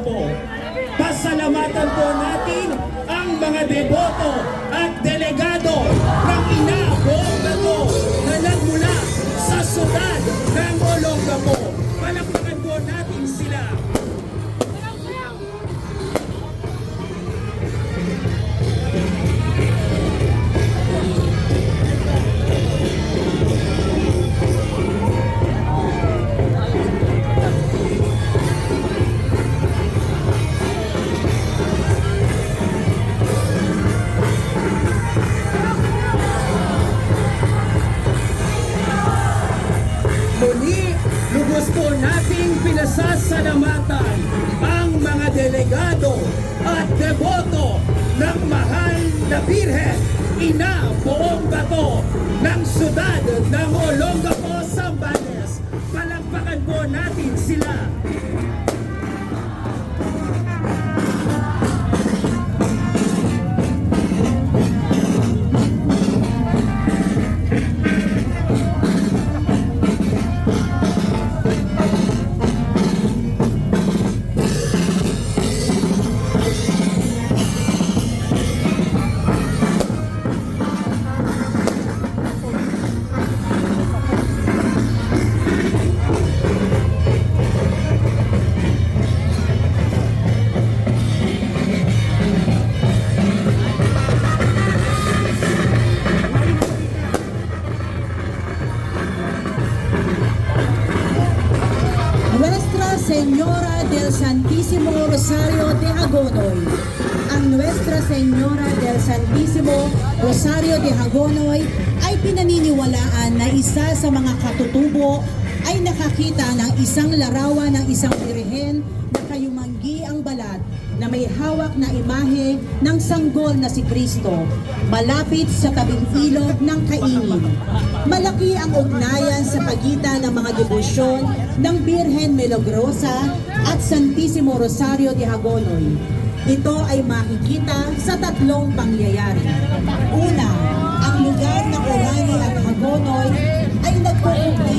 Olongapo. Pasalamatan po natin ang mga deboto at delegado ng Ina Buong Bato na nagmula sa syudad ng Olongapo. Palakpakan po natin sila. Muli, lubos po nating pinasasalamatan ang mga delegado at deboto ng mahal na Birhen, Ina Buong Bato ng syudad ng Olongapo, Zambales. Palakpakan po natin sila. Nuestra Señora del Santísimo Rosario de Hagonoy. Ang Nuestra Señora del Santísimo Rosario de Hagonoy ay pinaniniwalaan na isa sa mga katutubo ay nakakita ng isang larawan ng isang birhen na kayumanggi ang balat na may hawak na imahe ng sanggol na si Kristo malapit sa tabing ilog ng Kaingin. Malaki ang ugnayan sa pagitan ng mga debosyon ng Birhen Milagrosa at Santísimo Rosario de Hagonoy. Ito ay makikita sa tatlong pangyayari. Una, ang lugar ng Orani at Hagonoy ay nagkukumpli